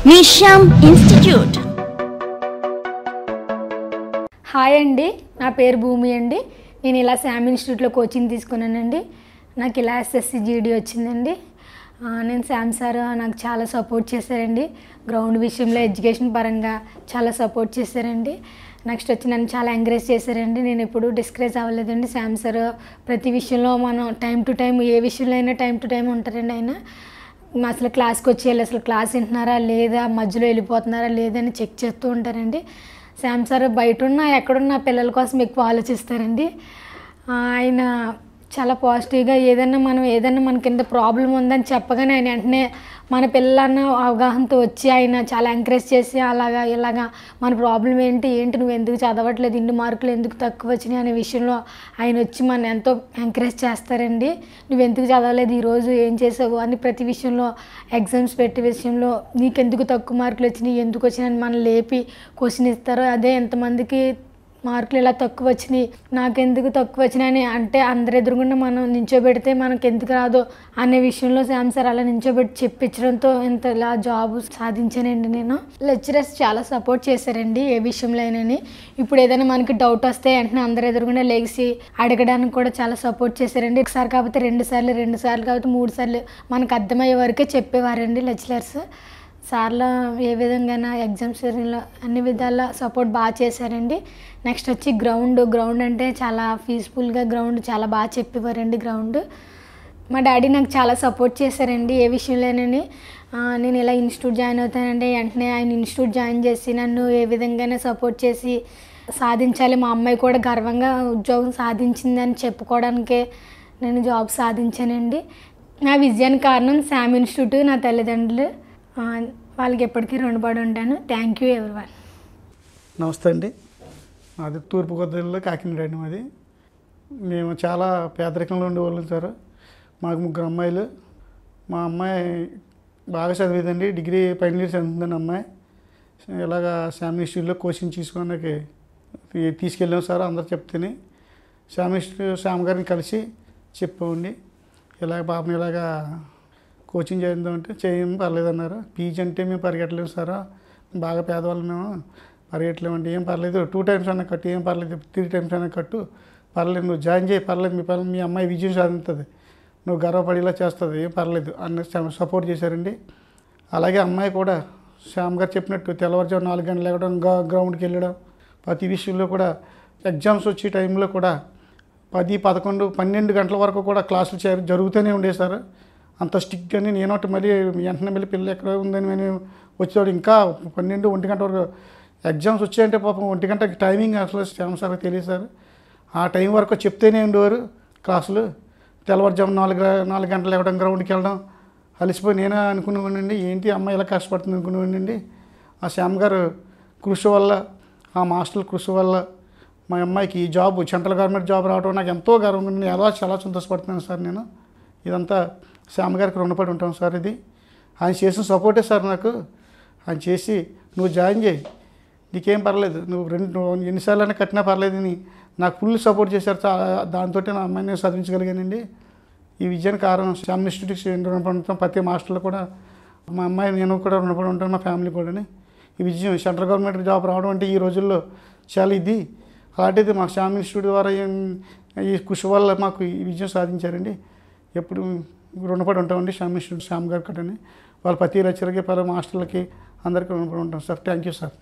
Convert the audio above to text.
మీ Shyam institute. Hi అండి, నా పేరు భూమి అండి. నేను ఇలా శ్యామ్ ఇన్స్టిట్యూట్లో కోచింగ్ తీసుకున్నానండి. నాకు ఇలా ఎస్ఎస్సి జీడీ వచ్చిందండి. నేను శ్యామ్ సార్ నాకు చాలా సపోర్ట్ చేశారండి. గ్రౌండ్ విషయంలో ఎడ్యుకేషన్ పరంగా చాలా సపోర్ట్ చేశారండి. నెక్స్ట్ వచ్చి నన్ను చాలా ఎంకరేజ్ చేశారండి. నేను ఎప్పుడు డిస్కరేజ్ అవ్వలేదండి. శ్యామ్ సార్ ప్రతి విషయంలో మనం టైం టు టైం ఏ విషయంలో అయినా టైం టు టైం ఉంటారండి. ఆయన అసలు క్లాస్కి వచ్చి అసలు క్లాస్ వింటున్నారా లేదా, మధ్యలో వెళ్ళిపోతున్నారా లేదని చెక్ చేస్తూ ఉంటారండి. శ్యామ్ సార్ బయట ఉన్న ఎక్కడున్న పిల్లల కోసం ఎక్కువ ఆలోచిస్తారండి. ఆయన చాలా పాజిటివ్గా ఏదైనా మన కింద ప్రాబ్లం ఉందని చెప్పగానే ఆయన వెంటనే మన పిల్లలన్న అవగాహనతో వచ్చి ఆయన చాలా ఎంకరేజ్ చేసి ఇలాగా మన ప్రాబ్లం ఏంటి నువ్వు ఎందుకు చదవట్లేదు, ఇన్ని మార్కులు ఎందుకు తక్కువ వచ్చినాయి అనే విషయంలో ఆయన వచ్చి మన ఎంతో ఎంకరేజ్ చేస్తారండి. నువ్వు ఎందుకు చదవలేదు, ఈరోజు ఏం చేసావు అని ప్రతి విషయంలో ఎగ్జామ్స్ పెట్టే విషయంలో నీకెందుకు తక్కువ మార్కులు వచ్చినాయి, ఎందుకు వచ్చినాయని మనం లేపి క్వశ్చన్ ఇస్తారు. అదే ఎంతమందికి మార్కులు ఇలా తక్కువ వచ్చినాయి, నాకెందుకు తక్కువ వచ్చినాయని అంటే అందరి ఎదురుగుండా మనం నించోబెడితే మనకు ఎందుకు రాదో అనే విషయంలో శ్యామ్ సార్ అలా నించోబెట్టి చెప్పించడంతో ఇంత ఇలా జాబ్ సాధించానండి. నేను లెక్చరర్స్ చాలా సపోర్ట్ చేశారండి ఏ విషయంలో అయినని. ఇప్పుడు ఏదైనా మనకి డౌట్ వస్తే వెంటనే అందరి ఎదురుగుండా లేచి అడగడానికి కూడా చాలా సపోర్ట్ చేశారండి. ఒకసారి కాకపోతే రెండు సార్లు కాకపోతే 3 సార్లు మనకు అర్థమయ్యే వరకే చెప్పేవారండి లెక్చరర్స్. సార్లు ఏ విధంగా ఎగ్జామ్స్ అన్ని విధాల సపోర్ట్ బాగా చేశారండి. నెక్స్ట్ వచ్చి గ్రౌండ్ అంటే చాలా పీస్ఫుల్గా గ్రౌండ్ చాలా బాగా చెప్పేవారండి. మా డాడీ నాకు చాలా సపోర్ట్ చేశారండి ఏ విషయంలోనని. నేను ఇలా ఇన్స్టిట్యూట్ జాయిన్ అవుతానంటే వెంటనే ఆయన ఇన్స్టిట్యూట్ జాయిన్ చేసి నన్ను ఏ విధంగానే సపోర్ట్ చేసి సాధించాలి, మా అమ్మాయి కూడా గర్వంగా ఉద్యోగం సాధించిందని చెప్పుకోవడానికే నేను జాబ్ సాధించానండి. నా విజయానికి కారణం శ్యామ్ ఇన్స్టిట్యూట్, నా తల్లిదండ్రులు. వాళ్ళకి ఎప్పటికీ రుణపడి ఉంటాను. Thank you everyone. నమస్తే అండి. మాది తూర్పుగోదావరిలో కాకినాడ అండి. మాది మేము చాలా పేదరికంలో ఉండేవాళ్ళం సార్. మాకు 3 అమ్మాయిలు. మా అమ్మాయి బాగా చదివేదండి, డిగ్రీ ఫైనల్ ఇయర్ చదువుతుందండి అమ్మాయి. ఇలాగా శ్యామ్ ఇన్స్టిట్యూట్లో కోచింగ్ తీసుకోవడానికి తీసుకెళ్ళాం సార్. అందరు చెప్తేనే శ్యామ్ గారిని కలిసి చెప్పామండి. ఇలాగ పాపని ఇలాగా కోచింగ్ చేద్దామంటే చేయడం పర్లేదన్నారు. పీజీ అంటే మేము పరిగెట్టలేము సార్, బాగా పేదవాళ్ళు మేము పరిగెట్టలేమంటే ఏం పర్లేదు, 2 టైమ్స్ అన్నా కట్టు, ఏం పర్లేదు 3 టైమ్స్ అన్నా కట్టు, పర్లేదు నువ్వు జాయిన్ చేయి, పర్లేదు మీ అమ్మాయి విజయం సాధిస్తుంది, నువ్వు గర్వపడేలా చేస్తుంది, ఏం పర్లేదు అన్న సపోర్ట్ చేశారండి. అలాగే అమ్మాయి కూడా శ్యామ్ గారు చెప్పినట్టు తెల్లవారుజాము 4 గంటలు లేవడం, గ్రౌండ్కి వెళ్ళడం, ప్రతి విషయంలో కూడా ఎగ్జామ్స్ వచ్చే టైంలో కూడా 10, 11, 12 గంటల వరకు కూడా క్లాసులు జరుగుతూనే ఉండేవి సార్. అంత స్టిక్గానే నేను మళ్ళీ వెంటనే మళ్ళీ పిల్లలు ఎక్కడ ఉందని నేను వచ్చేవాడు. ఇంకా 12, 1 గంట వరకు ఎగ్జామ్స్ వచ్చాయంటే పాపం 1 గంటకి టైమింగ్ అసలు శ్యామ్ సార్ తెలియదు సార్. ఆ టైం వరకు చెప్తేనే ఉండేవారు క్లాసులు. తెల్లవారుజాము 4 గంటలు ఇవ్వడం, గ్రౌండ్కి వెళ్ళడం, అలసిపోయి నేనే అనుకునేవాడినండి, ఏంటి అమ్మాయి ఇలా కష్టపడుతుంది అనుకునేవాడినండి. ఆ శ్యామ్ గారు కృషి వల్ల, ఆ మాస్టర్ల కృషి వల్ల మా అమ్మాయికి జాబ్, సెంట్రల్ గవర్నమెంట్ జాబ్ రావడం నాకు ఎంతో గర్వంగా, నేను చాలా సంతోషపడుతున్నాను సార్. నేను ఇదంతా శ్యామ్ గారికి రుణపడి ఉంటాం సార్. ఇది ఆయన చేసిన సపోర్టే సార్ నాకు. ఆయన చేసి నువ్వు జాయిన్ చేయి, నీకేం పర్లేదు, నువ్వు ఎన్నిసార్లు కట్టినా పర్లేదు అని నాకు ఫుల్ సపోర్ట్ చేశారు. దాంతో నా అమ్మాయిని నేను చదివించగలిగానండి. ఈ విజయానికి కారణం శ్యామ్ ఇన్స్టిట్యూట్కి రుణపడి ఉంటాం. ప్రతి మాస్టర్లు కూడా మా అమ్మాయి నేను కూడా రుణపడి ఉంటాను, మా ఫ్యామిలీ కూడా. ఈ విజయం సెంట్రల్ గవర్నమెంట్ జాబ్ రావడం అంటే ఈ రోజుల్లో చాలా ఇది. అలాంటిది మా శ్యామ్ ఇన్స్టిట్యూట్ ద్వారా ఈ కృషి వల్ల మాకు ఈ విజయం సాధించారండి. ఎప్పుడు రుణపడి ఉంటామండి శ్యామ్ ఇన్స్టిట్యూట్, శ్యామ్ గారు కట్టని వాళ్ళ ప్రతి లెక్చర్కి, ప్రతి మాస్టర్లకి అందరికీ రుణపడి ఉంటాం సార్. Thank you sir.